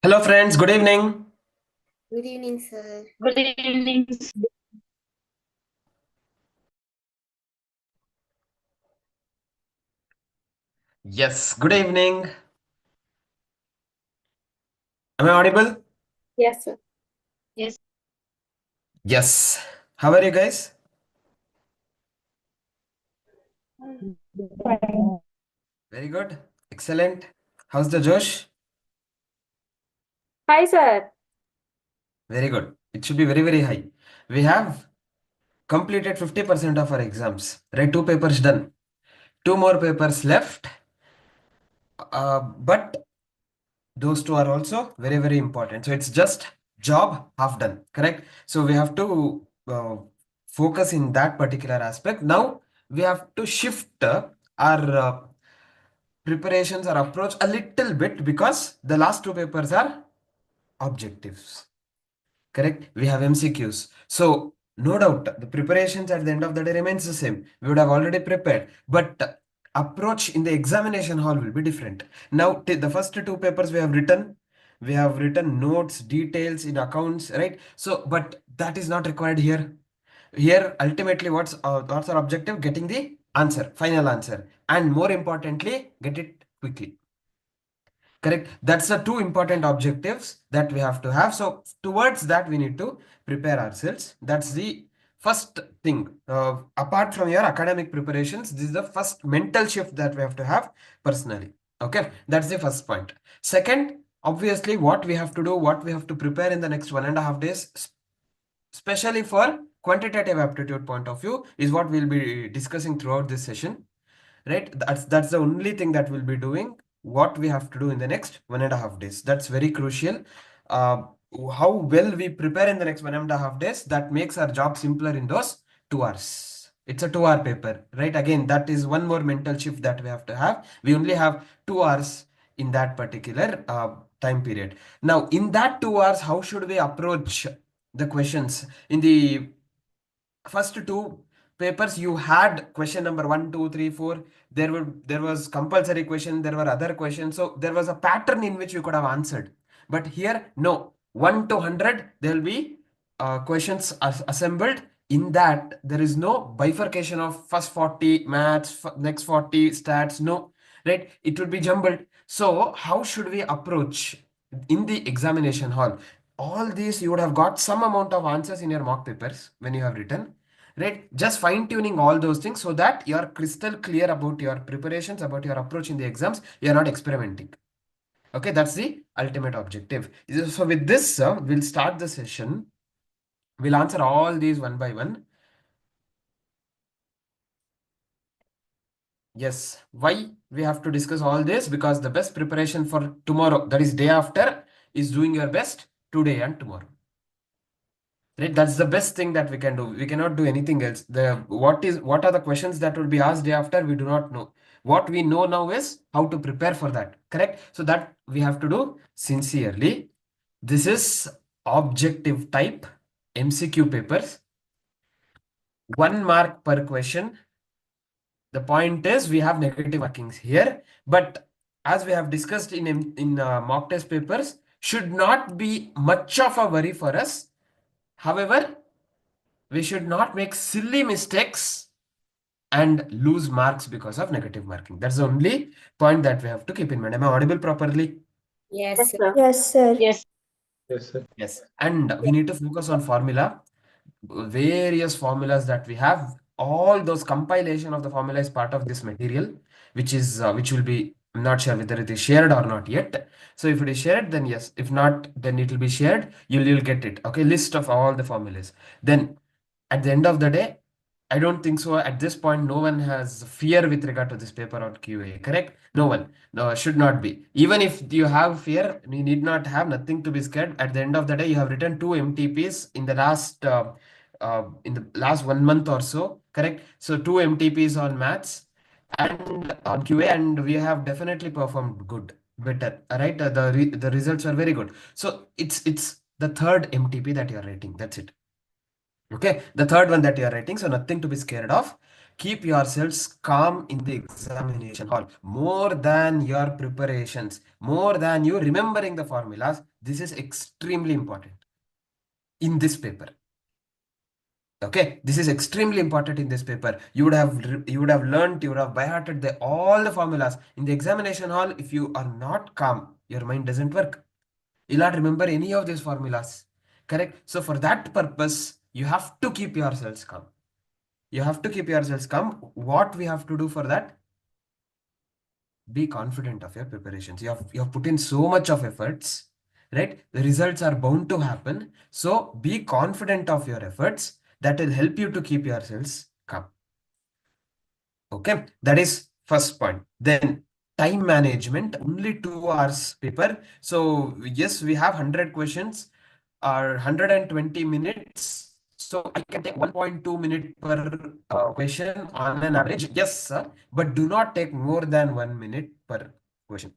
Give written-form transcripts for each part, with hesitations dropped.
Hello friends, good evening. Good evening, sir. Good evening. Yes, good evening. Am I audible? Yes, sir. Yes. Yes. How are you guys? Very good. Excellent. How's the Josh? Hi, sir. Very good. It should be very, very high. We have completed 50% of our exams. Right? Two papers done. Two more papers left. But those two are also very, very important. So it's just job half done. Correct? So we have to focus in that particular aspect. Now we have to shift our preparations or approach a little bit because the last two papers are objectives. Correct? We have MCQs. So no doubt the preparations at the end of the day remains the same. We would have already prepared, but approach in the examination hall will be different. Now the first two papers we have written notes, details in accounts, right? So but that is not required here. Here ultimately what's our objective? Getting the answer, final answer, and more importantly get it quickly. Correct, that's the two important objectives that we have to have. So towards that we need to prepare ourselves. That's the first thing. Apart from your academic preparations, this is the first mental shift that we have to have personally. Okay, that's the first point. Second, obviously what we have to do, what we have to prepare in the next 1.5 days, especially for quantitative aptitude point of view, is what we'll be discussing throughout this session. Right, that's the only thing that we'll be doing. What we have to do in the next 1.5 days, that's very crucial. uh, how well we prepare in the next 1.5 days, that makes our job simpler in those 2 hours. It's a 2 hour paper, right? Again, that is one more mental shift that we have to have. We only have 2 hours in that particular time period. Now in that 2 hours, how should we approach the questions? In the first two papers you had question number 1, 2, 3, 4. There was compulsory question, there were other questions, so there was a pattern in which you could have answered. But here no, 1 to 100 there will be questions assembled. In that there is no bifurcation of first 40 maths, next 40 stats, no. Right, it would be jumbled. So how should we approach in the examination hall? All these you would have got some amount of answers in your mock papers when you have written, right? Just fine tuning all those things so that you are crystal clear about your preparations, about your approach in the exams. You are not experimenting. Okay, that's the ultimate objective. So with this, we'll start the session. We'll answer all these one by one. Yes, why we have to discuss all this? Because the best preparation for tomorrow, that is day after, is doing your best today and tomorrow. Right, that's the best thing that we can do. We cannot do anything else. What are the questions that will be asked day after? We do not know. What we know now is how to prepare for that. Correct? So that we have to do sincerely. This is objective type MCQ papers. 1 mark per question. The point is we have negative markings here, but as we have discussed in mock test papers, should not be much of a worry for us. However, we should not make silly mistakes and lose marks because of negative marking. That's the only point that we have to keep in mind. Am I audible properly? Yes, sir. Yes, sir. Yes. Yes, sir. Yes. And we need to focus on formula, various formulas that we have. All those compilation of the formula is part of this material, which will be, I'm not sure whether it is shared or not yet. So if it is shared, then yes. If not, then it will be shared. You'll get it. Okay, list of all the formulas. Then at the end of the day, I don't think so. At this point, no one has fear with regard to this paper on QA, correct? No one. No, should not be. Even if you have fear, you need not have nothing to be scared. At the end of the day, you have written 2 MTPs in the last 1 month or so, correct? So 2 MTPs on maths and on QA, and we have definitely performed good, better. Right? The results are very good. So it's the third MTP that you are writing. That's it. Okay, the third one that you are writing, so nothing to be scared of. Keep yourselves calm in the examination hall. More than your preparations, more than you remembering the formulas, this is extremely important in this paper. Okay, this is extremely important in this paper. You would have learned, you would have by hearted all the formulas in the examination hall. If you are not calm, your mind doesn't work. You'll not remember any of these formulas. Correct? So for that purpose, you have to keep yourselves calm. You have to keep yourselves calm. What we have to do for that? Be confident of your preparations. You have put in so much of efforts, right? The results are bound to happen. So be confident of your efforts. That will help you to keep yourselves calm. Okay, that is first point. Then time management, only 2 hours paper. So yes, we have 100 questions or 120 minutes. So I can take 1.2 minute per question on an average. Yes, sir. But do not take more than 1 minute per question.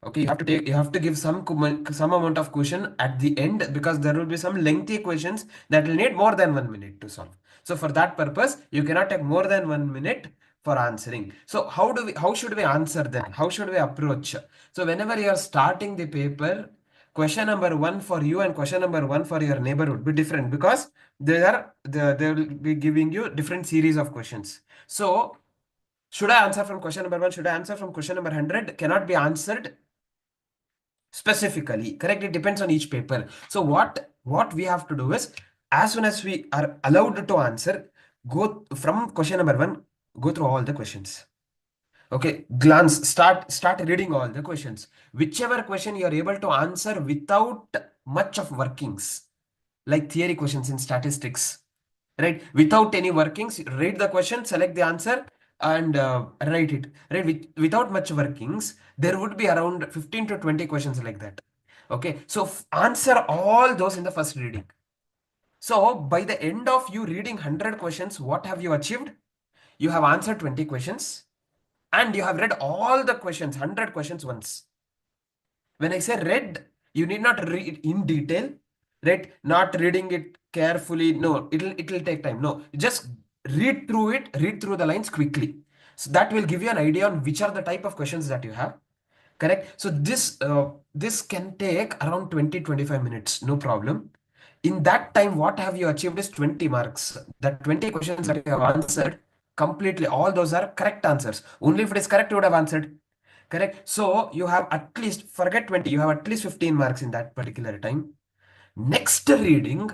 Okay, you have to give some amount of question at the end, because there will be some lengthy questions that will need more than 1 minute to solve. So for that purpose, you cannot take more than 1 minute for answering. So how should we answer then? How should we approach? So whenever you are starting the paper, question number one for you and question number one for your neighbor would be different, because they will be giving you different series of questions. So should I answer from question number one? Should I answer from question number 100? Cannot be answered specifically. Correct? It depends on each paper. So what we have to do is, as soon as we are allowed to answer, go from question number one, go through all the questions. Okay, glance, start reading all the questions. Whichever question you are able to answer without much of workings, like theory questions in statistics, right? Without any workings, read the question, select the answer, and write it. Right? Without much workings, there would be around 15 to 20 questions like that. Okay, so answer all those in the first reading. So by the end of you reading 100 questions, what have you achieved? You have answered 20 questions and you have read all the questions, 100 questions once. When I say read, you need not read in detail, right? Not reading it carefully. No, it'll take time. No, just read through it, read through the lines quickly. So that will give you an idea on which are the type of questions that you have. Correct? So this can take around 20-25 minutes, no problem. In that time, what have you achieved is 20 marks. That 20 questions that you have answered completely, all those are correct answers. Only if it is correct, you would have answered. Correct? So you have at least, forget 20, you have at least 15 marks in that particular time. Next reading,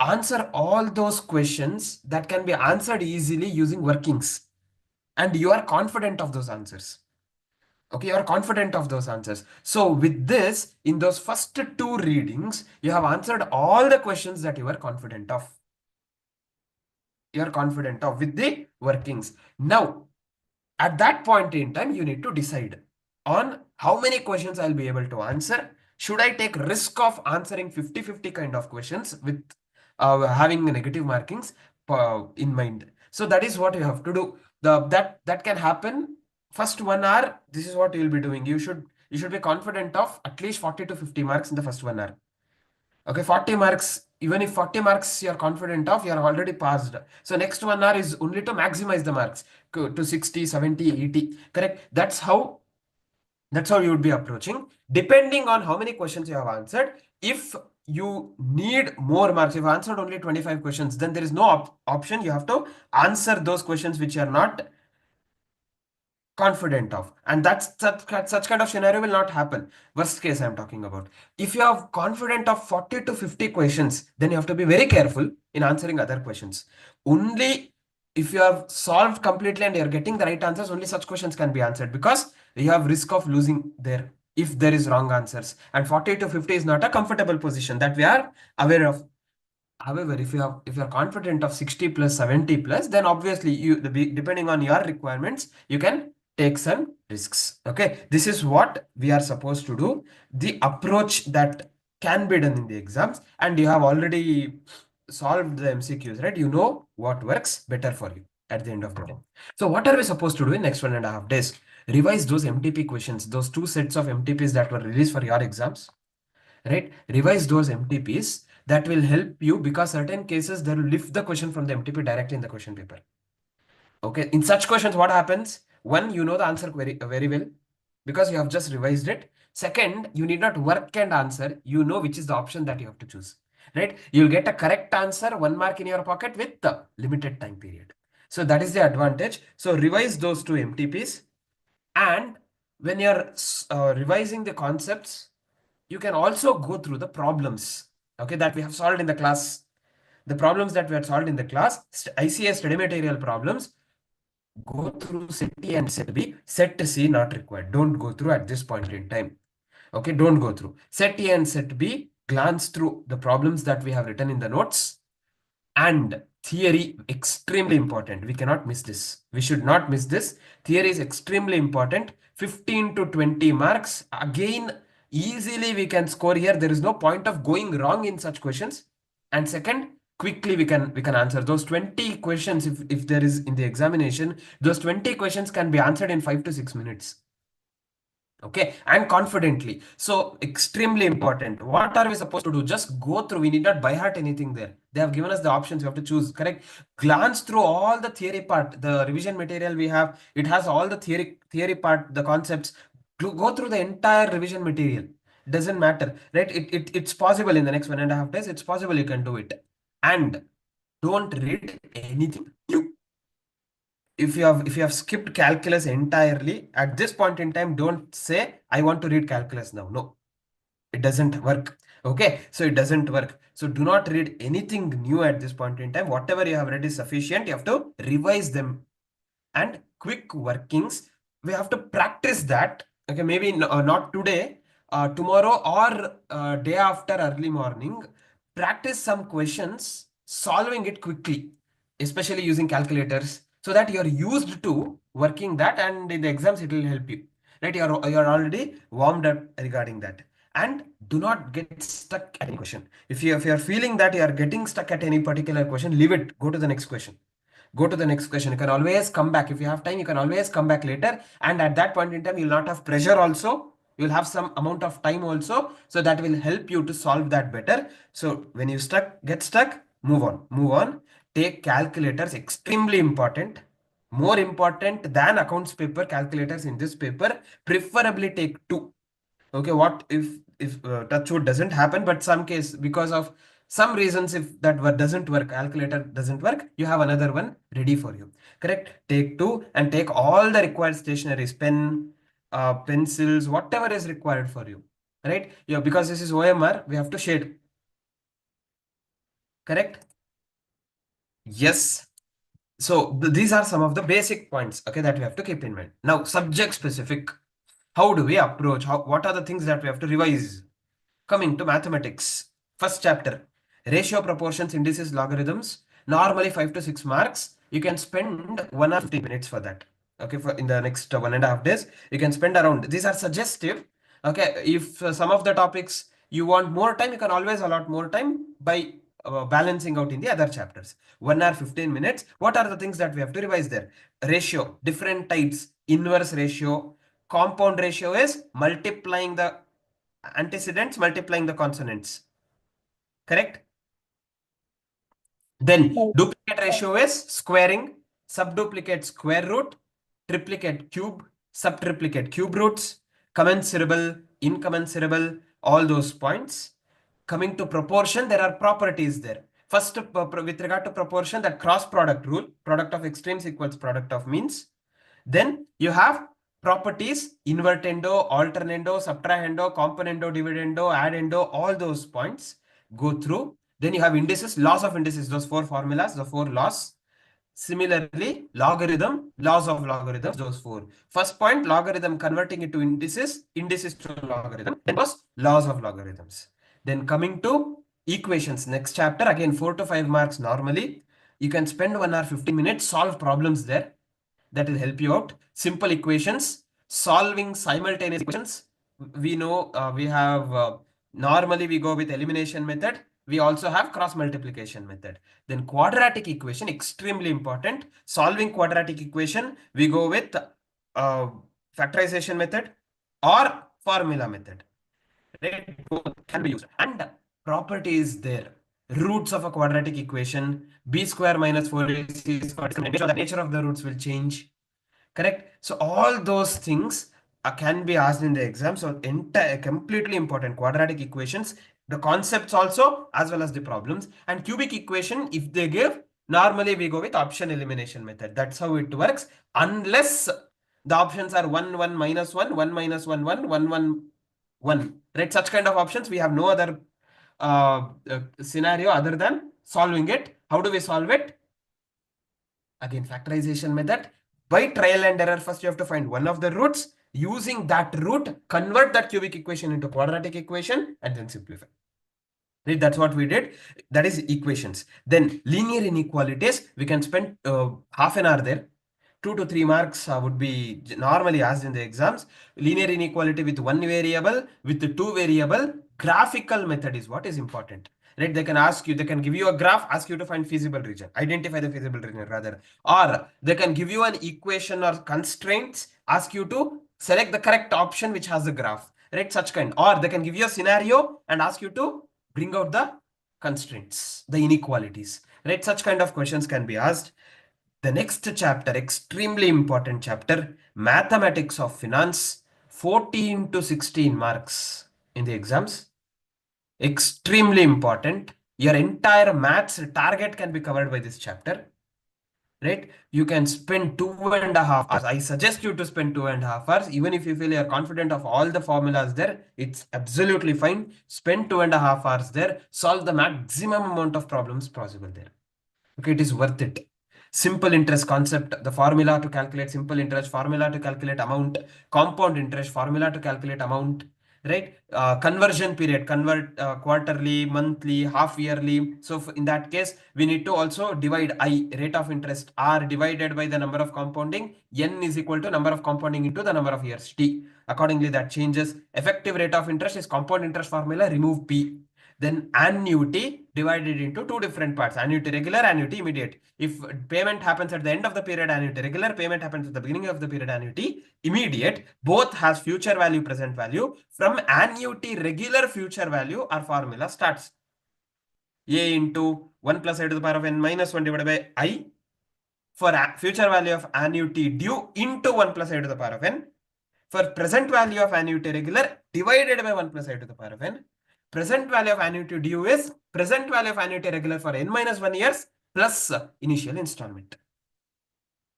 answer all those questions that can be answered easily using workings. And you are confident of those answers. Okay, you are confident of those answers. So with this, in those first two readings, you have answered all the questions that you are confident of. You are confident of with the workings. Now, at that point in time, you need to decide on how many questions I'll be able to answer. Should I take risk of answering 50-50 kind of questions with having negative markings in mind? So that is what you have to do. That can happen. First 1 hour, this is what you'll be doing. You should be confident of at least 40 to 50 marks in the first 1 hour. Okay, 40 marks. Even if 40 marks you're confident of, you're already passed. So next 1 hour is only to maximize the marks to 60, 70, 80. Correct? That's how you would be approaching. Depending on how many questions you have answered, if you need more marks, if you answered only 25 questions, then there is no option. You have to answer those questions which you are not confident of, and such kind of scenario will not happen. Worst case I'm talking about. If you are confident of 40 to 50 questions, then you have to be very careful in answering other questions. Only if you have solved completely and you're getting the right answers, only such questions can be answered, because you have risk of losing there if there is wrong answers. And 40 to 50 is not a comfortable position, that we are aware of. However, if you're confident of 60 plus 70 plus, then obviously depending on your requirements, you can take some risks. Okay, this is what we are supposed to do. The approach that can be done in the exams, and you have already solved the MCQs, right? You know what works better for you at the end of the day. So what are we supposed to do in next 1.5 days? Revise those MTP questions, those two sets of MTPs that were released for your exams, right? Revise those MTPs. That will help you, because certain cases they will lift the question from the MTP directly in the question paper. Okay, in such questions, what happens? One, you know the answer very well because you have just revised it. Second, you need not work and answer. You know which is the option that you have to choose, right? You'll get a correct answer, 1 mark in your pocket with the limited time period. So that is the advantage. So revise those two MTPs. And when you're revising the concepts, you can also go through the problems, okay, that we have solved in the class. The problems that we had solved in the class, ICS study material problems, go through set A and set B. Set C not required. Don't go through at this point in time. Okay, don't go through. Set A and set B, glance through the problems that we have written in the notes. And theory, extremely important. We cannot miss this. We should not miss this. Theory is extremely important. 15 to 20 marks. Again, easily we can score here. There is no point of going wrong in such questions. And second, quickly we can answer those 20 questions. If there is in the examination, those 20 questions can be answered in 5 to 6 minutes. Okay, and confidently. So extremely important. What are we supposed to do? Just go through. We need not by heart anything there. They have given us the options. You have to choose. Correct. Glance through all the theory part. The revision material we have. It has all the theory part, the concepts. Go through the entire revision material. Doesn't matter, right? It's possible in the next 1.5 days. It's possible you can do it. And don't read anything new. If you have skipped calculus entirely at this point in time, don't say I want to read calculus now. No, it doesn't work. Okay, so it doesn't work. So do not read anything new at this point in time. Whatever you have read is sufficient. You have to revise them. And quick workings, we have to practice that. Okay, maybe not today, tomorrow, or day after early morning. Practice some questions, solving it quickly, especially using calculators, so that you're used to working that, and in the exams it will help you, right? You're already warmed up regarding that. And do not get stuck at any question. If you're feeling that you are getting stuck at any particular question, leave it, go to the next question. Go to the next question. You can always come back. If you have time, you can always come back later. And at that point in time, you'll not have pressure also. You'll have some amount of time also. So that will help you to solve that better. So when you get stuck, move on. Move on. Take calculators, extremely important. More important than accounts paper, calculators in this paper. Preferably take two. Okay, what if touch wood doesn't happen, but some case because of some reasons, if that doesn't work, calculator doesn't work, you have another one ready for you. Correct. Take two and take all the required stationaries, pen, pencils, whatever is required for you. Right. Yeah, because this is OMR, we have to shade. Correct. Yes. So these are some of the basic points, okay, that we have to keep in mind. Now, subject specific. How do we approach? What are the things that we have to revise? Coming to mathematics, first chapter, ratio, proportions, indices, logarithms, normally 5 to 6 marks. You can spend 1 or 15 minutes for that. Okay, for in the next 1.5 days, you can spend around. These are suggestive. Okay, if some of the topics you want more time, you can always allot more time by balancing out in the other chapters. 1 hour 15 minutes. What are the things that we have to revise there? Ratio, different types, inverse ratio, compound ratio is multiplying the antecedents multiplying the consonants. Correct. Then Right. duplicate ratio is squaring, subduplicate square root, triplicate cube, subtriplicate cube roots, commensurable, incommensurable, all those points. Coming to proportion, there are properties there. First, with regard to proportion, that cross product rule, product of extremes equals product of means. Then you have properties, invertendo, alternando, subtrahendo, componendo, dividendo, addendo, all those points go through. Then you have indices, laws of indices, those four formulas, the four laws. Similarly, logarithm, laws of logarithms, those four. First point, logarithm, converting it to indices, indices to logarithm. Then was laws of logarithms. Then coming to equations, next chapter, again 4 to 5 marks normally. You can spend 1 hour 15 minutes, solve problems there. That will help you out. Simple equations, solving simultaneous equations. We know we have normally we go with elimination method. We also have cross multiplication method. Then quadratic equation, extremely important. Solving quadratic equation, we go with factorization method or formula method. Right? Both can be used. And property is there. roots of a quadratic equation, b square minus 4ac squared, the nature of the roots will change. Correct? So all those things can be asked in the exam. So entire completely important quadratic equations, the concepts also as well as the problems. And cubic equation, if they give, normally we go with option elimination method. That's how it works. Unless the options are 1 1 minus 1 1 minus 1 1 1 1 1, right? Such kind of options, we have no other scenario other than solving it. How do we solve it? Again, factorization method. By trial and error, first you have to find one of the roots. Using that root, convert that cubic equation into quadratic equation and then simplify. Right? That's what we did. That is equations. Then linear inequalities, we can spend half an hour there. 2 to 3 marks would be normally asked in the exams. Linear inequality with one variable, with the two variable, graphical method is what is important. Right? They can ask you, they can give you a graph, ask you to find feasible region, identify the feasible region rather. Or they can give you an equation or constraints, ask you to select the correct option which has the graph. Right? Such kind. Or they can give you a scenario and ask you to bring out the constraints, the inequalities. Right? Such kind of questions can be asked. The next chapter, extremely important chapter, Mathematics of Finance, 14 to 16 marks in the exams. Extremely important. Your entire maths target can be covered by this chapter. Right? You can spend 2.5 hours. I suggest you to spend 2.5 hours. Even if you feel you're confident of all the formulas there, it's absolutely fine. Spend 2.5 hours there. Solve the maximum amount of problems possible there. Okay, it is worth it. Simple interest concept, the formula to calculate simple interest, formula to calculate amount, compound interest, formula to calculate amount, right? Conversion period, convert quarterly, monthly, half yearly. So in that case, we need to also divide I, rate of interest, R divided by the number of compounding, N is equal to number of compounding into the number of years, T. Accordingly, that changes. Effective rate of interest is compound interest formula, remove P. Then annuity divided into two different parts, annuity regular, annuity immediate. If payment happens at the end of the period, annuity regular, payment happens at the beginning of the period, annuity immediate, both has future value, present value. From annuity regular future value, our formula starts. A into 1 plus I to the power of n minus 1 divided by I for future value of annuity due into 1 plus I to the power of n. For present value of annuity regular divided by 1 plus I to the power of n. Present value of annuity due is present value of annuity regular for n minus 1 years plus initial installment.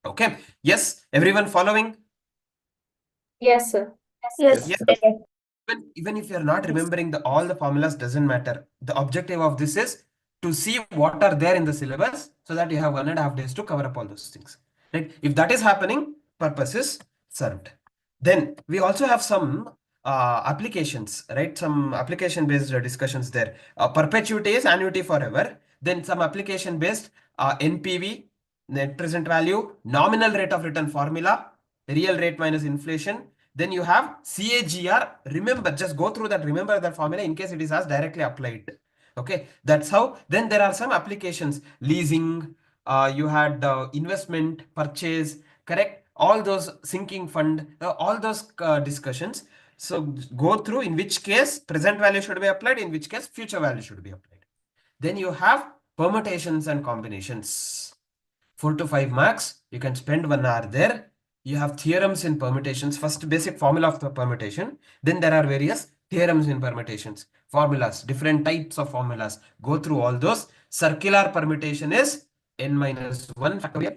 Okay. Yes. Everyone following? Yes, sir. Yes. Yes. Even if you're not remembering all the formulas, doesn't matter. The objective of this is to see what are there in the syllabus so that you have 1.5 days to cover up all those things. Right? If that is happening, purpose is served. Then we also have some applications, right? Some application based discussions there. Perpetuity is annuity forever. Then some application based NPV, net present value, nominal rate of return formula, real rate minus inflation. Then you have CAGR. Remember, just go through that. Remember that formula in case it is asked directly applied. Okay, that's how. Then there are some applications, leasing. You had investment, purchase, correct? All those sinking fund, all those discussions. So go through in which case present value should be applied, in which case future value should be applied. Then you have permutations and combinations. 4 to 5 marks. You can spend 1 hour there. You have theorems in permutations. First, basic formula of the permutation. Then there are various theorems in permutations, formulas, different types of formulas. Go through all those. Circular permutation is n minus 1 factorial.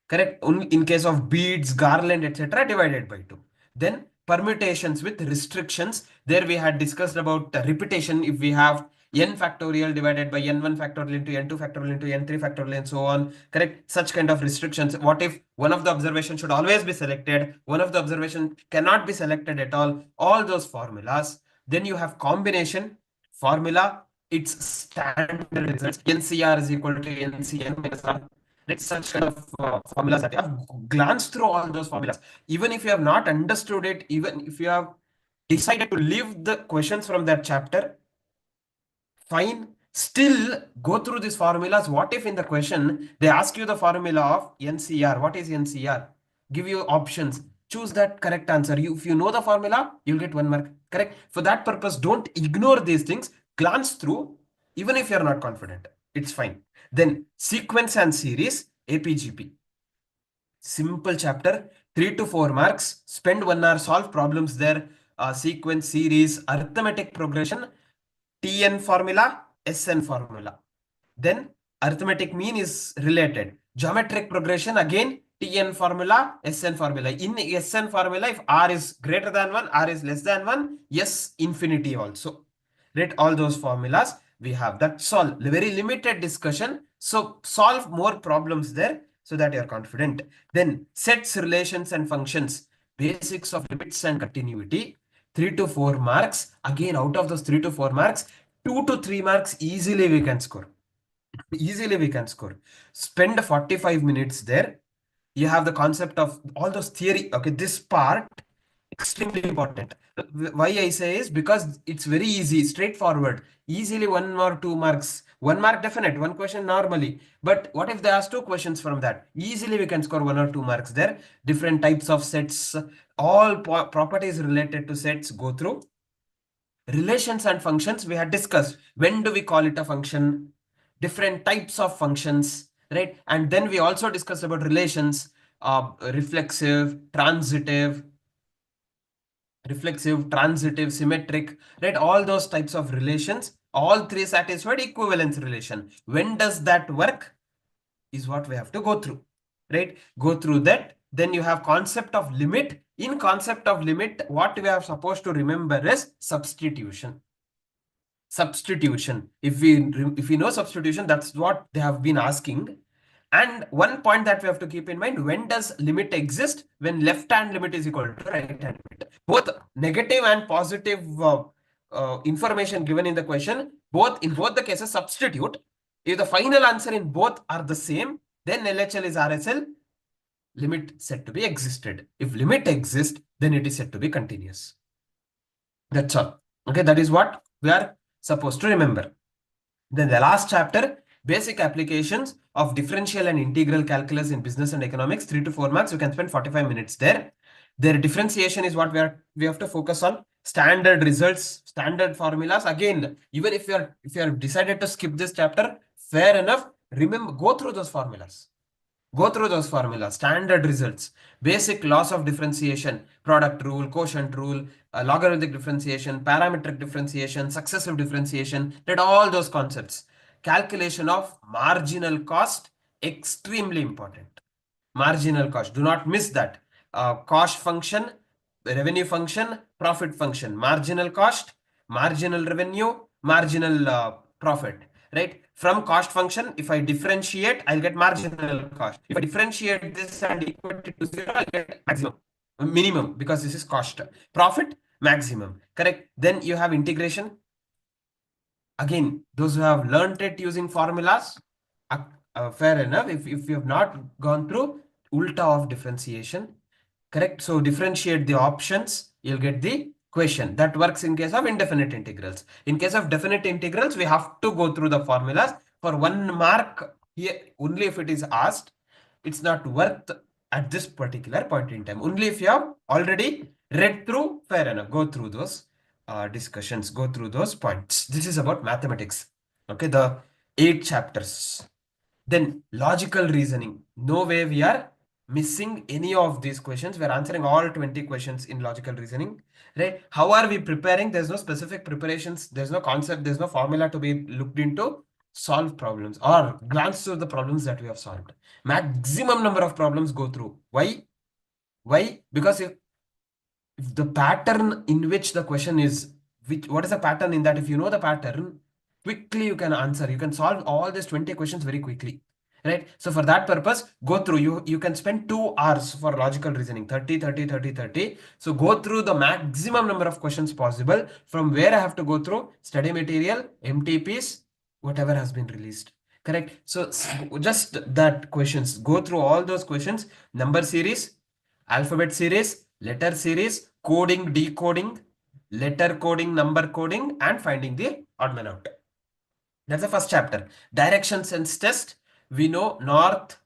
Correct. In case of beads, garland, etc., divided by 2. Then permutations with restrictions. There we had discussed about repetition. If we have n factorial divided by n1 factorial into n2 factorial into n3 factorial and so on. Correct. Such kind of restrictions. What if one of the observations should always be selected? One of the observation cannot be selected at all. All those formulas. Then you have combination formula. Its standard results. NCR is equal to NCN minus R. Like such kind of formulas that you have glanced through all those formulas. Even if you have not understood it, even if you have decided to leave the questions from that chapter, fine. Still go through these formulas. What if in the question they ask you the formula of NCR? What is NCR? Give you options. Choose that correct answer. If you know the formula, you'll get 1 mark. Correct. For that purpose, don't ignore these things. Glance through. even if you're not confident, it's fine. Then sequence and series, APGP. Simple chapter, 3 to 4 marks. Spend 1 hour, solve problems there. Sequence, series, arithmetic progression, TN formula, SN formula. Then arithmetic mean is related. Geometric progression, again TN formula, SN formula. In SN formula, if R is greater than 1, R is less than 1, yes, infinity also. Read all those formulas. We have that. Solve. Very limited discussion. So solve more problems there so that you're confident. Then sets, relations, and functions. Basics of limits and continuity. 3 to 4 marks. Again, out of those 3 to 4 marks, 2 to 3 marks easily we can score. Easily we can score. Spend 45 minutes there. You have the concept of all those theory. Okay, this part extremely important. Why I say is because it's very easy, straightforward. Easily 1 or 2 marks. 1 mark definite, one question normally. But what if they ask 2 questions from that? Easily we can score 1 or 2 marks there. Different types of sets, all properties related to sets go through. Relations and functions we had discussed. When do we call it a function? Different types of functions, right? And then we also discussed about relations, reflexive, transitive, symmetric, right? All those types of relations, all three satisfied, equivalence relation. When does that work is what we have to go through, right? Go through that. Then you have concept of limit. In concept of limit, what we are supposed to remember is substitution. If we know substitution, that's what they have been asking. And one point that we have to keep in mind, when does limit exist? When left hand limit is equal to right hand limit. Both negative and positive information given in the question, both in both the cases substitute. If the final answer in both are the same, then LHL is RSL, limit said to be existed. If limit exists, then it is said to be continuous. That's all. Okay, that is what we are supposed to remember. Then the last chapter, basic applications of differential and integral calculus in business and economics, 3 to 4 marks. You can spend 45 minutes there. Their differentiation is what we have to focus on. Standard results, standard formulas. Again, even if you are decided to skip this chapter, fair enough. Remember, go through those formulas. Go through those formulas, standard results, basic laws of differentiation, product rule, quotient rule, logarithmic differentiation, parametric differentiation, successive differentiation, read all those concepts. Calculation of marginal cost, extremely important. Marginal cost, do not miss that. Cost function, revenue function, profit function, marginal cost, marginal revenue, marginal profit, right? From cost function, if I differentiate, I'll get marginal cost. If I differentiate this and equate it to 0, I'll get maximum, minimum, because this is cost. Profit, maximum, correct? Then you have integration. Again, those who have learned it using formulas, fair enough. If you have not gone through ulta of differentiation, correct? So differentiate the options, you'll get the question. That works in case of indefinite integrals. In case of definite integrals, we have to go through the formulas. For 1 mark here, only if it is asked, it's not worth at this particular point in time. Only if you have already read through, fair enough, go through those discussions, go through those points. This is about mathematics. Okay, the 8 chapters. Then logical reasoning. No way we are missing any of these questions. We're answering all 20 questions in logical reasoning, right? How are we preparing? There's no specific preparations. There's no concept. There's no formula to be looked into. Solve problems or glance through the problems that we have solved. Maximum number of problems go through. Why? Why? Because if the pattern in which the question is, what is the pattern in that? If you know the pattern, quickly you can answer. You can solve all these 20 questions very quickly, right? So for that purpose, go through. You can spend 2 hours for logical reasoning, 30, 30, 30, 30. So go through the maximum number of questions possible. From where I have to go through study material, MTPs, whatever has been released. Correct. So just that questions, go through all those questions, number series, alphabet series, letter series, coding, decoding, letter coding, number coding, and finding the odd man out. That's the first chapter. Direction sense test. We know north,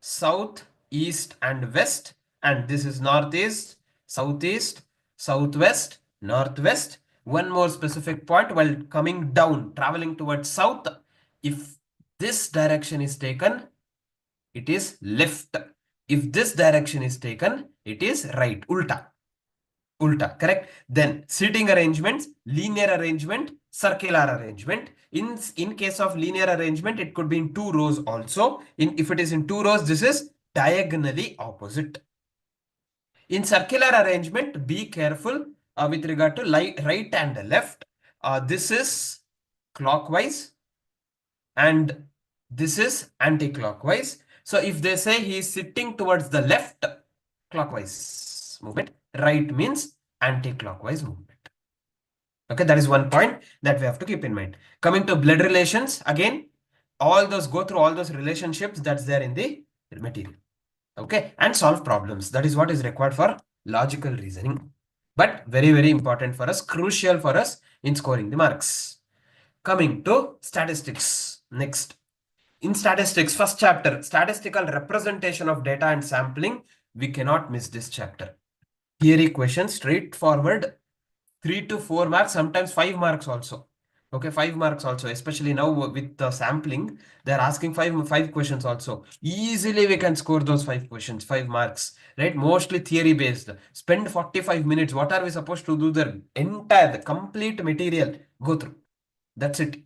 south, east, and west. And this is northeast, southeast, southwest, northwest. one more specific point while coming down, traveling towards south. If this direction is taken, it is left. If this direction is taken, it is right. Ulta. Ulta, correct? Then seating arrangements, linear arrangement, circular arrangement. In case of linear arrangement, it could be in two rows also. If it is in two rows, this is diagonally opposite. In circular arrangement, be careful with regard to right and left. This is clockwise and this is anti-clockwise. So if they say he is sitting towards the left, clockwise movement. Right means anti-clockwise movement. Okay, that is one point that we have to keep in mind. Coming to blood relations, again, go through all those relationships that's there in the material. Okay, and solve problems. That is what is required for logical reasoning. But very, very important for us, crucial for us in scoring the marks. Coming to statistics. Next. In statistics, first chapter, statistical representation of data and sampling. We cannot miss this chapter. Theory questions, straightforward, 3 to 4 marks, sometimes 5 marks also. Okay, 5 marks also, especially now with the sampling, they're asking five questions also. Easily we can score those 5 questions, 5 marks, right? Mostly theory based. Spend 45 minutes. What are we supposed to do? The complete material go through. That's it.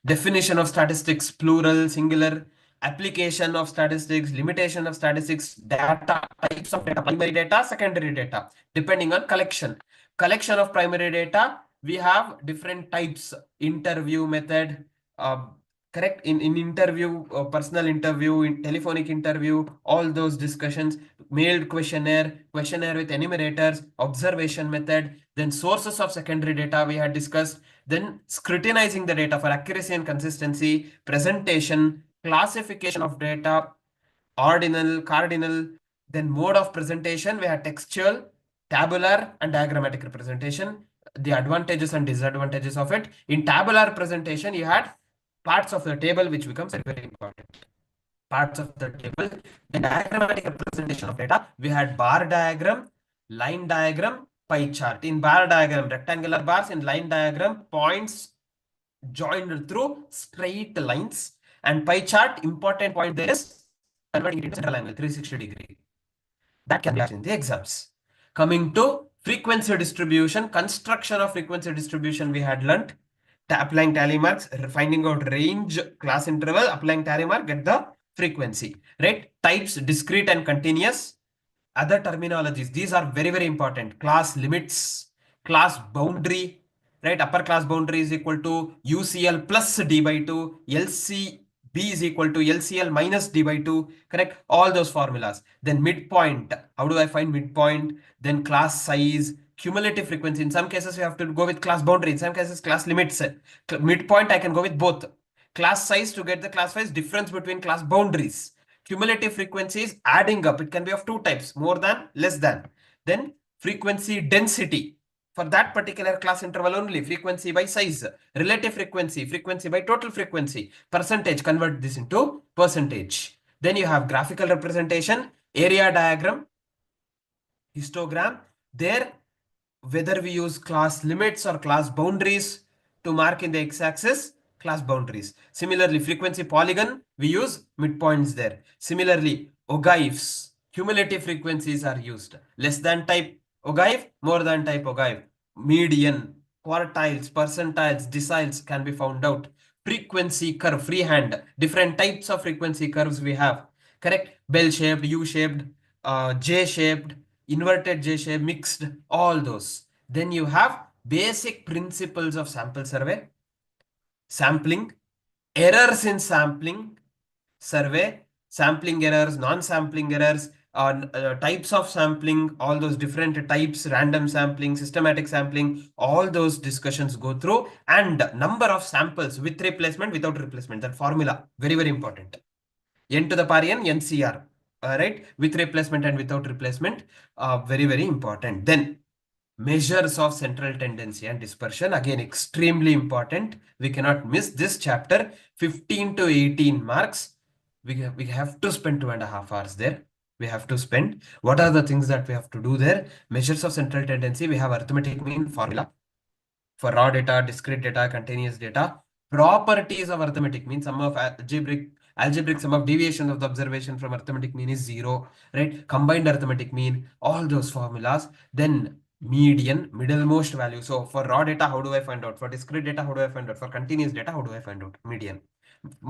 Definition of statistics, plural, singular, application of statistics, limitation of statistics, data, types of data, primary data, secondary data, depending on collection. Collection of primary data, we have different types, interview method, correct? In interview, personal interview, in telephonic interview, all those discussions, mailed questionnaire, questionnaire with enumerators, observation method, then sources of secondary data we had discussed, then scrutinizing the data for accuracy and consistency, presentation, classification of data, ordinal, cardinal, then mode of presentation, we had textual, tabular, and diagrammatic representation, the advantages and disadvantages of it. In tabular presentation, you had parts of the table, which becomes very, very important. Parts of the table. The diagrammatic representation of data, we had bar diagram, line diagram, pie chart. In bar diagram, rectangular bars. In line diagram, points joined through straight lines. And pie chart, important point there is converting it into central angle, 360 degree. That can be asked in the exams. Coming to frequency distribution, construction of frequency distribution we had learnt. Applying tally marks, finding out range, class interval, applying tally mark, get the frequency, right? Types, discrete and continuous. Other terminologies, these are very, very important. Class limits, class boundary, right? Upper class boundary is equal to UCL plus D by 2, LCB is equal to LCL minus D by 2, correct? All those formulas. Then midpoint, how do I find midpoint? Then class size, cumulative frequency. In some cases, we have to go with class boundary. In some cases, class limits. Midpoint, I can go with both. Class size to get the class size, difference between class boundaries. Cumulative frequency is adding up. It can be of two types, more than, less than. Then frequency density. For that particular class interval only, frequency by size, relative frequency, frequency by total frequency, percentage, convert this into percentage. Then you have graphical representation, area diagram, histogram. There, whether we use class limits or class boundaries to mark in the x-axis, class boundaries. Similarly, frequency polygon, we use midpoints there. Similarly, ogives, cumulative frequencies are used. Less than type ogive, more than type ogive. Median, quartiles, percentiles, deciles can be found out. Frequency curve, freehand, different types of frequency curves we have. Correct? Bell-shaped, U-shaped, J-shaped, inverted J-shape, mixed, all those. Then you have basic principles of sample survey, sampling, errors in sampling survey, sampling errors, non-sampling errors, types of sampling, all those different types, random sampling, systematic sampling, all those discussions go through, and number of samples with replacement, without replacement, that formula, very, very important. N to the power n, NCR, right? With replacement and without replacement, very, very important. Then measures of central tendency and dispersion, again, extremely important. We cannot miss this chapter. 15 to 18 marks. We have to spend 2.5 hours there. We have to spend. What are the things that we have to do there? Measures of central tendency, we have arithmetic mean formula. for raw data, discrete data, continuous data. Properties of arithmetic mean sum of algebraic sum of deviation of the observation from arithmetic mean is 0, right? Combined arithmetic mean, all those formulas. Then median, middlemost value. So for raw data, how do I find out? For discrete data, how do I find out? For continuous data, how do I find out? Median.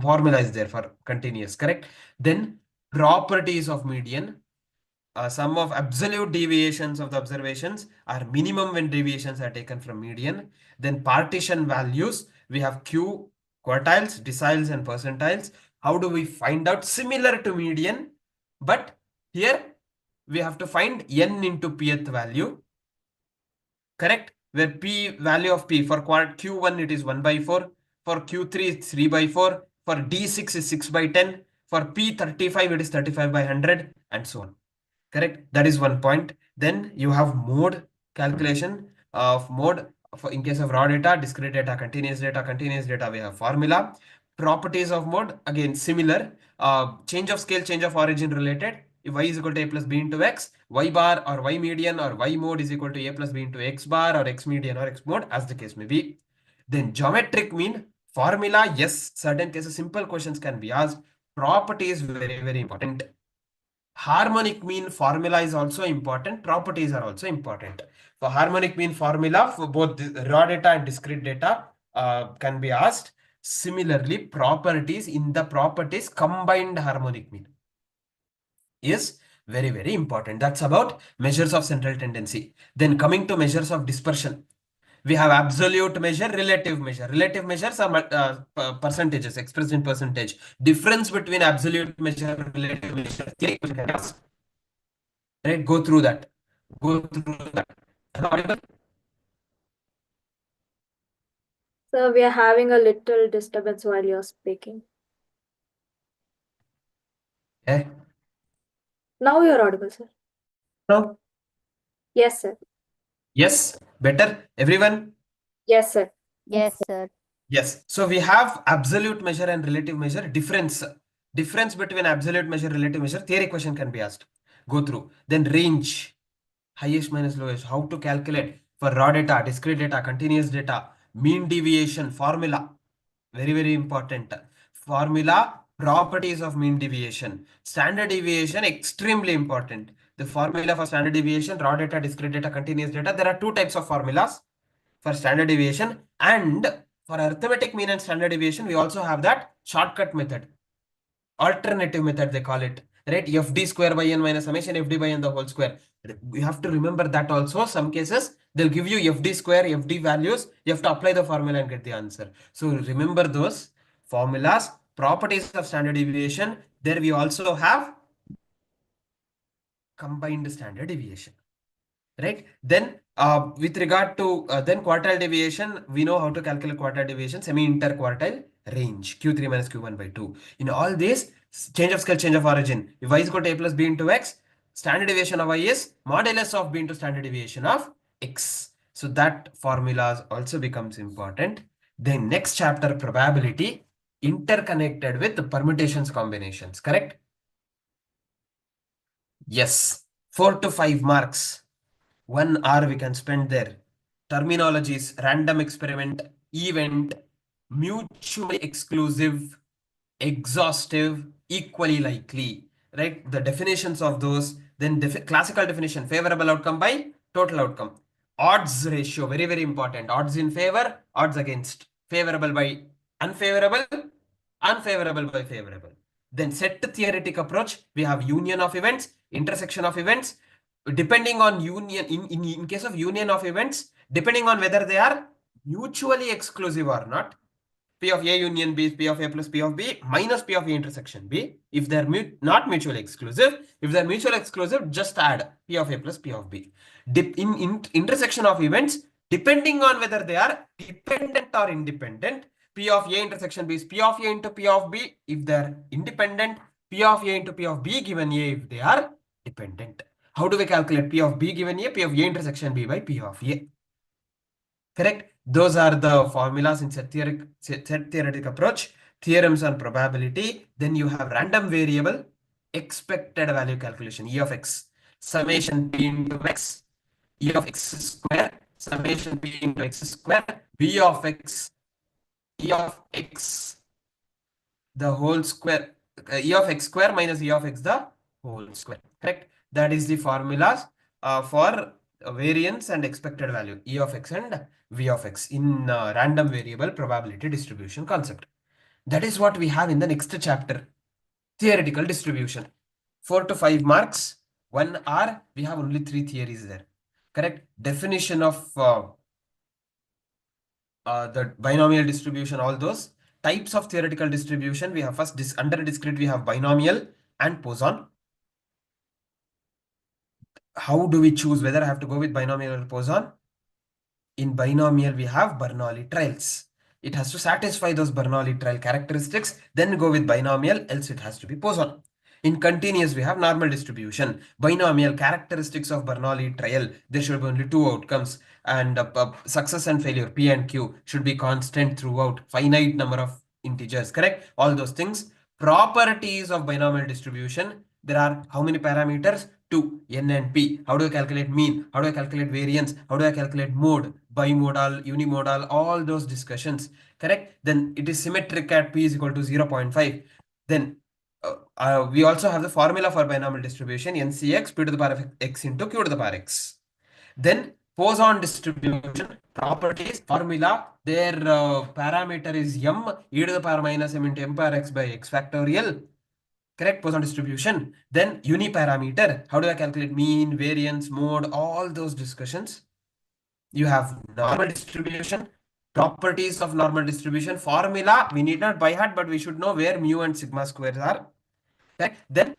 Formula is there for continuous, correct? Then properties of median, sum of absolute deviations of the observations are minimum when deviations are taken from median. Then partition values, we have Q, quartiles, deciles, and percentiles. How do we find out? Similar to median, but here we have to find n into pth value, correct? Where p value of p for q1 it is 1 by 4, for q3 it's 3 by 4, for d6 is 6 by 10, for p35 it is 35 by 100, and so on. Correct? That is one point. Then you have mode calculation of mode for in case of raw data, discrete data, continuous data, we have formula. Properties of mode, again similar. Change of scale, change of origin related. If y is equal to a plus b into x, y bar or y median or y mode is equal to a plus b into x bar or x median or x mode, as the case may be. Then geometric mean, formula, yes, certain cases simple questions can be asked. Property is very, very important. Harmonic mean formula is also important. Properties are also important. For harmonic mean formula for both raw data and discrete data can be asked. Similarly, properties, in the properties, combined harmonic mean is very, very important. That's about measures of central tendency. Then coming to measures of dispersion, we have absolute measure, relative measure. Relative measures are percentages expressed in percentage. Difference between absolute measure and relative measure. Right? Go through that. Go through that. Am I audible? Sir, we are having a little disturbance while you're speaking. Eh? Now you're audible, sir. No? Yes, sir. Yes? Better? Everyone? Yes, sir. Yes, sir. Yes. So we have absolute measure and relative measure. Difference between absolute measure, relative measure. Theory question can be asked. Go through. Then range. Highest minus lowest. How to calculate for raw data, discrete data, continuous data, mean deviation, formula. Very, very important. Formula, properties of mean deviation. Standard deviation, extremely important. The formula for standard deviation, raw data, discrete data, continuous data. There are two types of formulas for standard deviation, and for arithmetic mean and standard deviation, we also have that shortcut method. Alternative method, they call it, right? Fd square by n minus summation fd by n the whole square. We have to remember that also. Some cases they'll give you fd square, fd values. You have to apply the formula and get the answer. So remember those formulas. Properties of standard deviation. There we also have combined standard deviation, right? Then with regard to then quartile deviation, we know how to calculate quartile deviation, semi-interquartile range, q3 minus q1 by 2. In all this, change of scale, change of origin. If y is equal to a plus b into x, standard deviation of y is modulus of b into standard deviation of x. So that formula also becomes important. Then next chapter, probability, interconnected with the permutations combinations, correct? Yes, 4 to 5 marks. 1 hour we can spend there. Terminologies: random experiment, event, mutually exclusive, exhaustive, equally likely, right? The definitions of those, then classical definition, favorable outcome by total outcome. Odds ratio, very, very important. Odds in favor, odds against. Favorable by unfavorable, unfavorable by favorable. Then set theoretic approach, we have union of events, intersection of events. Depending on union, in case of union of events, depending on whether they are mutually exclusive or not, P of A union B is P of A plus P of B minus P of A intersection B. If they're not mutually exclusive, if they're mutually exclusive, just add P of A plus P of B. In intersection of events, depending on whether they are dependent or independent, P of A intersection B is P of A into P of B if they're independent, P of A into P of B given A if they are dependent. How do we calculate P of B given A? P of A intersection B by P of A. Correct? Those are the formulas in set theoretic approach. Theorems on probability. Then you have random variable, expected value calculation, E of x, summation P into x, E of x square, summation p into x square, b of x, e of x, the whole square, e of x square minus e of x the whole square, correct? That is the formulas for variance and expected value, e of x and v of x in random variable probability distribution concept. That is what we have in the next chapter, theoretical distribution. 4 to 5 marks, 1 hour, we have only 3 theories there, correct? Definition of the binomial distribution, all those types of theoretical distribution. We have first under discrete, we have binomial and Poisson. How do we choose whether I have to go with binomial or Poisson? In binomial, we have Bernoulli trials. It has to satisfy those Bernoulli trial characteristics, then go with binomial, else it has to be Poisson. In continuous, we have normal distribution. Binomial characteristics of Bernoulli trial, there should be only two outcomes, and success and failure, P and Q, should be constant throughout, finite number of integers, correct? All those things. Properties of binomial distribution, there are how many parameters? 2, n and p. How do I calculate mean? How do I calculate variance? How do I calculate mode? Bimodal, unimodal, all those discussions, correct? Then it is symmetric at p is equal to 0.5. Then we also have the formula for binomial distribution, ncx p to the power of x into q to the power x. Then Poisson distribution properties formula, their parameter is m e to the power minus m into m power x by x factorial, correct? Poisson distribution. Then uniparameter, how do I calculate mean, variance, mode, all those discussions. You have normal distribution, properties of normal distribution, formula, we need not by heart, but we should know where mu and sigma squares are. Okay? Then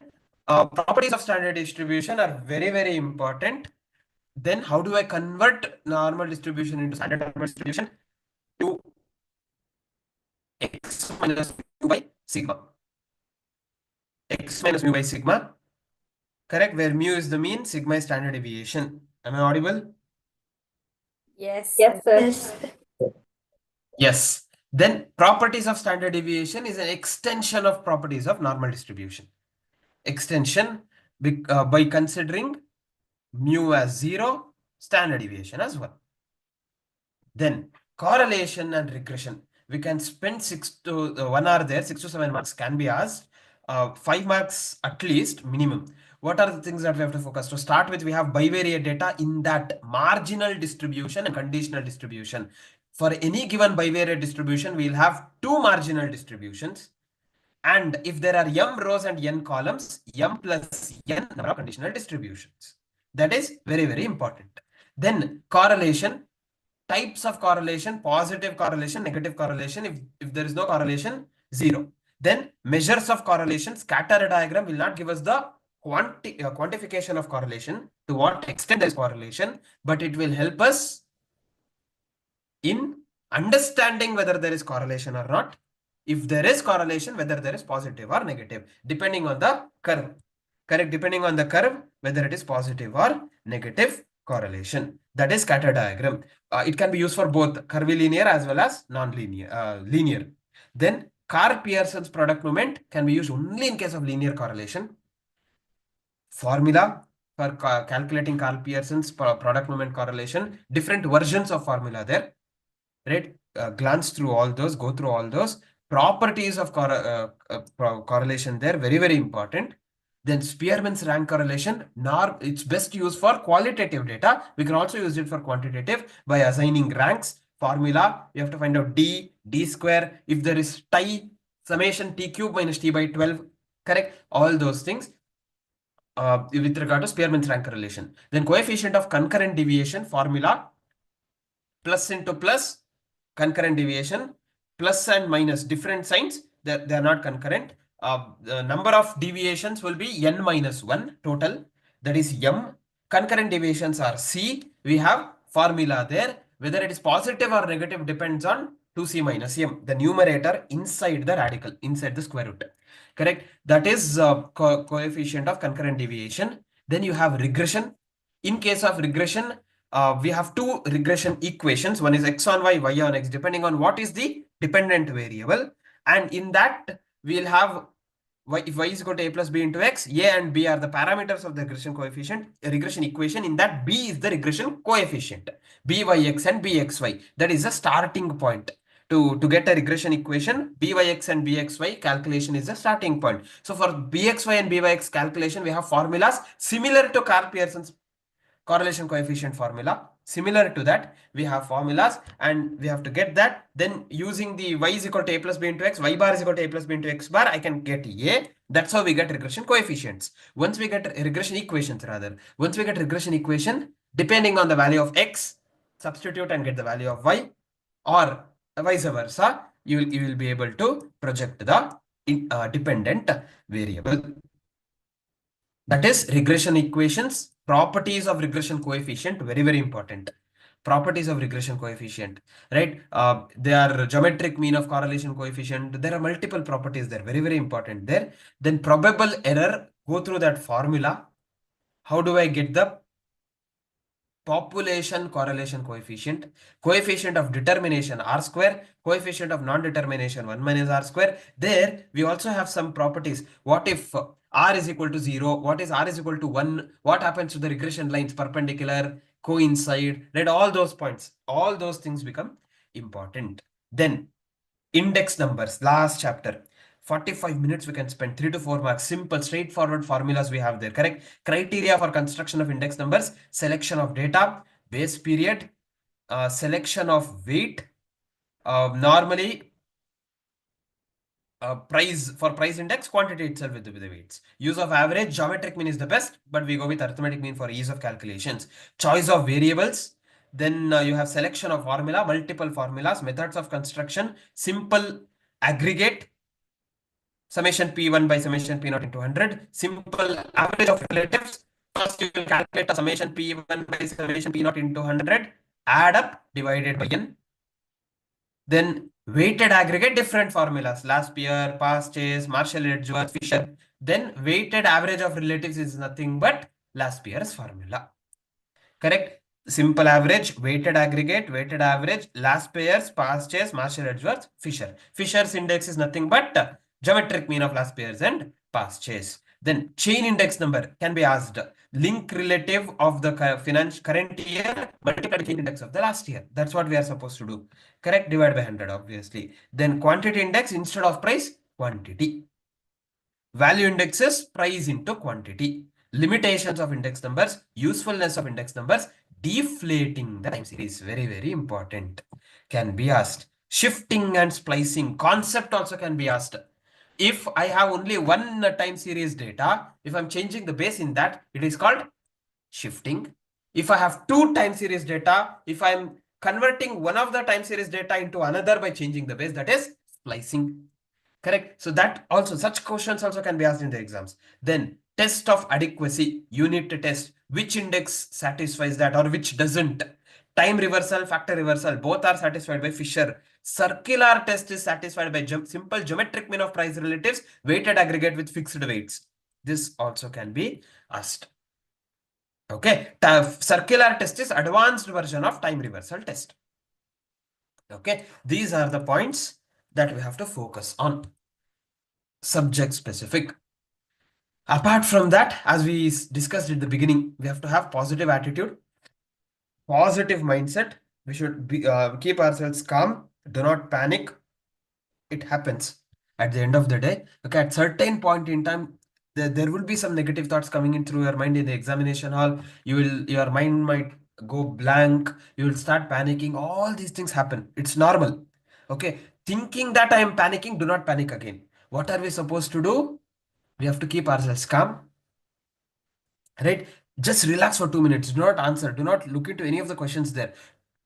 properties of standard distribution are very, very important. Then how do I convert normal distribution into standard normal distribution? To x minus mu by sigma. X minus mu by sigma, correct? Where mu is the mean, sigma is standard deviation. Am I audible? Yes, Yes, sir. yes. Yes. Then properties of standard deviation is an extension of properties of normal distribution. Extension by considering mu as 0, standard deviation as well. Then correlation and regression. We can spend 1 hour there, 6 to 7 marks can be asked. 5 marks at least minimum. What are the things that we have to focus? To start with, we have bivariate data in that marginal distribution and conditional distribution. For any given bivariate distribution, we'll have two marginal distributions. And if there are m rows and n columns, m plus n number of conditional distributions. That is very, very important. Then correlation, types of correlation, positive correlation, negative correlation. If there is no correlation, 0. Then measures of correlation, scatter diagram will not give us the quantification of correlation, to what extent there is correlation, but it will help us in understanding whether there is correlation or not. If there is correlation, whether there is positive or negative, depending on the curve. Correct? Depending on the curve, whether it is positive or negative correlation. That is scatter diagram. It can be used for both curvilinear as well as non-linear, linear. Then Carr-Pearson's product moment can be used only in case of linear correlation. Formula for calculating Carr-Pearson's product moment correlation, different versions of formula there, right? Glance through all those, go through all those. Properties of correlation there, very, very important. Then Spearman's rank correlation, it's best used for qualitative data. We can also use it for quantitative by assigning ranks. Formula, you have to find out d square. If there is tie, summation t cube minus t by 12, correct? All those things with regard to Spearman's rank correlation. Then coefficient of concurrent deviation formula, plus into plus, concurrent deviation, plus and minus, different signs, they are not concurrent. The number of deviations will be n minus 1 total, that is m. Concurrent deviations are c. We have formula there. Whether it is positive or negative depends on 2c minus m, the numerator inside the radical, inside the square root. Correct? That is coefficient of concurrent deviation. Then you have regression. In case of regression, we have two regression equations. One is x on y, y on x, depending on what is the dependent variable. And in that, we'll have y, if y is equal to a plus b into x, a and b are the parameters of the regression coefficient, regression equation. In that, b is the regression coefficient. byx and bxy. That is a starting point. To get a regression equation, byx and bxy calculation is the starting point. So for bxy and byx calculation, we have formulas similar to Karl Pearson's correlation coefficient formula. Similar to that, we have formulas and we have to get that. Then using the y is equal to a plus b into x, y bar is equal to a plus b into x bar, I can get a. That's how we get regression coefficients. Once we get regression equations rather, once we get regression equation, depending on the value of x, substitute and get the value of y, or vice versa, you will be able to project the dependent variable. That is regression equations, properties of regression coefficient, very, very important. Properties of regression coefficient, right? They are geometric mean of correlation coefficient. There are multiple properties there, very, very important there. Then probable error, go through that formula. How do I get the population correlation coefficient, coefficient of determination r square, coefficient of non-determination 1 minus r square. There we also have some properties. What if r is equal to 0? What is r is equal to 1? What happens to the regression lines perpendicular, coincide, right? All those points, all those things become important. Then index numbers, last chapter. 45 minutes we can spend, 3 to 4 marks. Simple, straightforward formulas we have there, correct? Criteria for construction of index numbers: selection of data, base period, selection of weight, normally price for price index, quantity itself with the weights. Use of average, geometric mean is the best, but we go with arithmetic mean for ease of calculations. Choice of variables. Then you have selection of formula, multiple formulas, methods of construction, simple aggregate, summation P1 by summation P0 into 100, simple average of relatives. First, you will calculate a summation P1 by summation P0 into 100, add up, divided by n. Then weighted aggregate, different formulas: last year, past chase, Marshall Edgeworth, Fisher. Then weighted average of relatives is nothing but last year's formula. Correct? Simple average, weighted aggregate, weighted average, last pairs, past chase, Marshall Edgeworth, Fisher. Fisher's index is nothing but geometric mean of last pairs and past chase. Then chain index number can be asked. Link relative of the current year multiplied by chain index of the last year. That's what we are supposed to do. Correct? Divide by 100, obviously. Then quantity index, instead of price, quantity. Value indexes, price into quantity. Limitations of index numbers, usefulness of index numbers, deflating the time series, very, very important. Can be asked. Shifting and splicing concept also can be asked. If I have only one time series data, if I'm changing the base in that, it is called shifting. If I have two time series data, if I'm converting one of the time series data into another by changing the base, that is splicing. Correct. So that also, such questions also can be asked in the exams. Then test of adequacy, you need to test which index satisfies that or which doesn't. Time reversal, factor reversal, both are satisfied by Fisher. Circular test is satisfied by simple geometric mean of price relatives, weighted aggregate with fixed weights. This also can be asked. Okay. Circular test is advanced version of time reversal test. Okay. These are the points that we have to focus on. Subject specific. Apart from that, as we discussed at the beginning, we have to have positive attitude, positive mindset. We should keep ourselves calm. Do not panic. It happens at the end of the day. Okay, at certain point in time, there will be some negative thoughts coming in through your mind in the examination hall. Your mind might go blank. You will start panicking. All these things happen. It's normal. Okay, thinking that I am panicking, do not panic again. What are we supposed to do? We have to keep ourselves calm, right? Just relax for 2 minutes. Do not answer. Do not look into any of the questions there.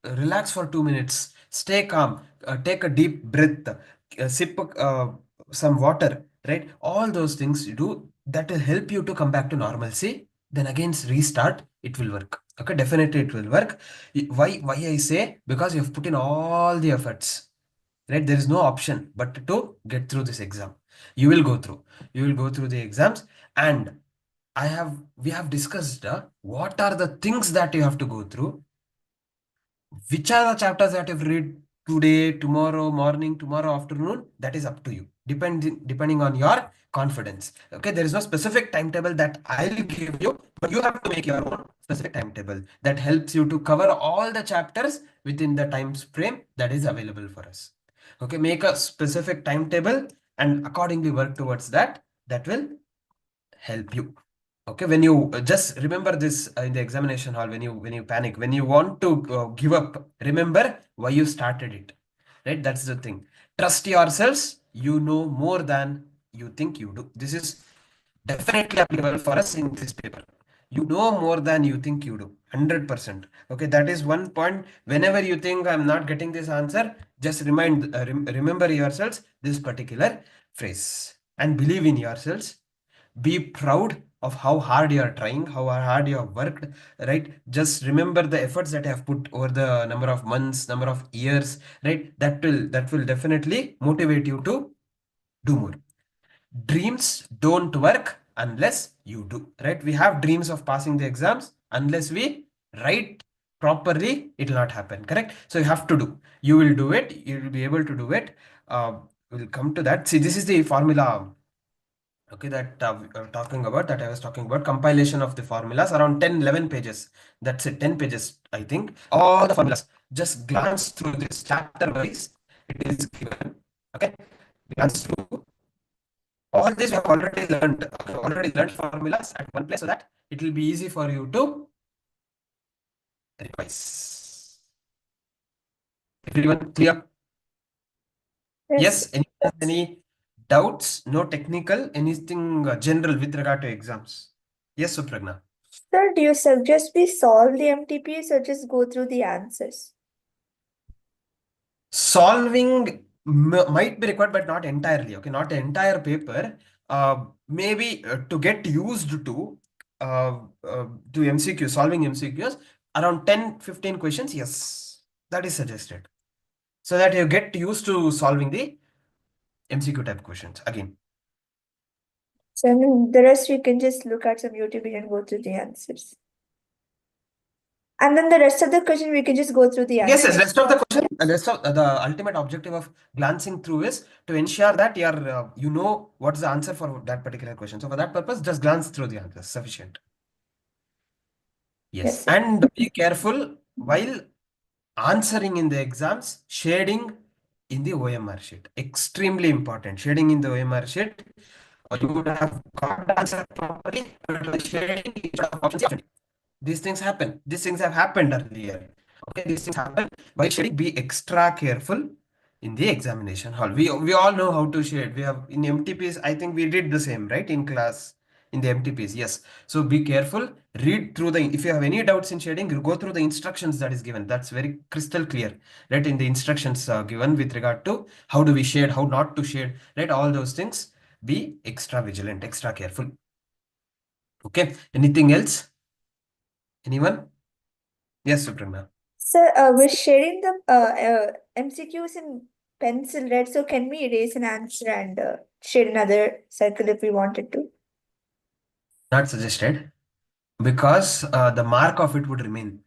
Relax for 2 minutes. Stay calm. Take a deep breath. Sip some water, right? All those things you do, that will help you to come back to normalcy. Then again restart. It will work. Okay, definitely it will work. Why I say? Because you have put in all the efforts, right? There is no option but to get through this exam. You will go through. You will go through the exams, and we have discussed what are the things that you have to go through, which are the chapters that you have read today, tomorrow morning, tomorrow afternoon. That is up to you. depending on your confidence. Okay, there is no specific timetable that I'll give you, but you have to make your own specific timetable that helps you to cover all the chapters within the time frame that is available for us. Okay, make a specific timetable and accordingly work towards that. That will help you. Okay, when you just remember this in the examination hall, when you panic, when you want to give up, remember why you started it. Right, that's the thing. Trust yourselves. You know more than you think you do. This is definitely applicable for us in this paper. You know more than you think you do. 100%. Okay, that is one point. Whenever you think I'm not getting this answer, just remember yourselves this particular phrase and believe in yourselves. Be proud of how hard you are trying, how hard you have worked, right? Just remember the efforts that you have put over the number of months, number of years, right? That will definitely motivate you to do more. Dreams don't work unless you do, right? We have dreams of passing the exams. Unless we write properly, it will not happen, correct? So you have to do. You will do it. You will be able to do it. We'll come to that. See, this is the formula. Okay, that talking about that I was talking about compilation of the formulas around 10, 11 pages. That's it, 10 pages, I think. All the formulas. Just glance through this chapter wise. It is given. Okay, glance through all this. We have already learned. Okay, already learned formulas at one place so that it will be easy for you to revise. Everyone clear? Yes. Yes. Any doubts? No technical. Anything general with regard to exams? Yes, Supragna. Sir, do you suggest we solve the MTPs or just go through the answers? Solving might be required, but not entirely. Okay, not the entire paper. Maybe to get used uh, to MCQ, solving MCQs, around 10, 15 questions. Yes, that is suggested, so that you get used to solving the MCQ type questions again. So I mean, the rest we can just look at some YouTube video and go through the answers. And then the rest of the question we can just go through the Yes, yes. answers. Rest of the question, rest of the ultimate objective of glancing through is to ensure that you know what's the answer for that particular question. So for that purpose, just glance through the answers. Sufficient. Yes, Yes, sir. and be careful while answering in the exams. Shading in the OMR sheet, extremely important. Shading in the OMR sheet, or you would have got the answer properly, but by shading each of options. These things happen. These things have happened earlier. Okay, these things happen. By shading, be extra careful in the examination hall. We all know how to shade. We have in MTPs. I think we did the same, right, in class in the MTPs. Yes. So be careful. Read through the. If you have any doubts in shading, you go through the instructions that is given. That's very crystal clear, right? In the instructions given with regard to how do we shade, how not to shade, right? All those things. Be extra vigilant, extra careful. Okay. Anything else? Anyone? Yes, Suprema. Sir, we're sharing the MCQs in pencil, right? So can we erase an answer and shade another circle if we wanted to? Not suggested because the mark of it would remain.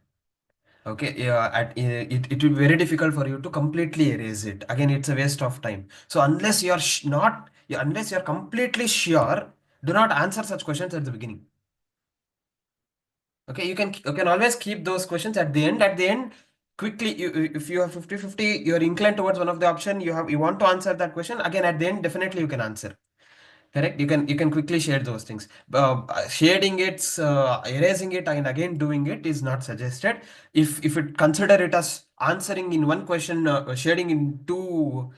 Okay, yeah, it will be very difficult for you to completely erase it. Again, it's a waste of time. So unless you're not, unless you're completely sure, do not answer such questions at the beginning. Okay, you can always keep those questions at the end. At the end, quickly, if you have 50-50, you're inclined towards one of the option. You want to answer that question again at the end. Definitely, you can answer. Correct. You can quickly share those things. Shading it, erasing it, and again doing it is not suggested. If it consider it as answering in one question, shading in two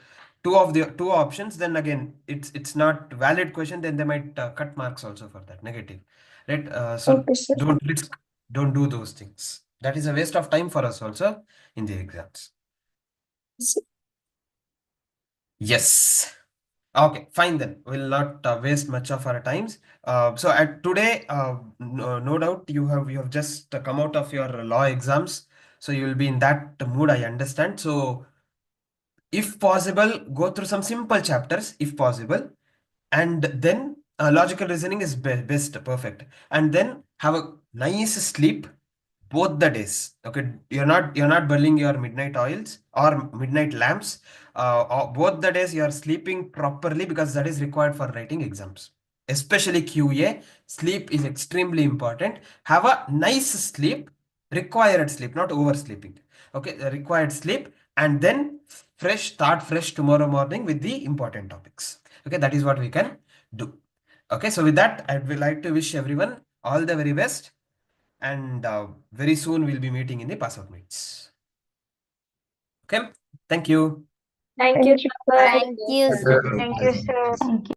of the two options, then again it's not valid question. Then they might cut marks also for that negative, right? So Okay, sir. don't do those things. That is a waste of time for us also in the exams. Yes. Okay, fine then. We'll not waste much of our times. So at today, no doubt you have just come out of your law exams, so you will be in that mood. I understand. So if possible, go through some simple chapters, if possible, and then logical reasoning is best, perfect, and then have a nice sleep. both the days. Okay, you're not burning your midnight oils or midnight lamps. Or both the days you are sleeping properly, because that is required for writing exams, especially QA. Sleep is extremely important. Have a nice sleep, required sleep, not oversleeping. Okay, the required sleep, and then start fresh tomorrow morning with the important topics. Okay, that is what we can do. Okay, so with that, I would like to wish everyone all the very best, and very soon we'll be meeting in the pass out meets. Okay, thank you. Thank Thank you, you. sir. Thank you, sir. Thank you, sir. Thank you.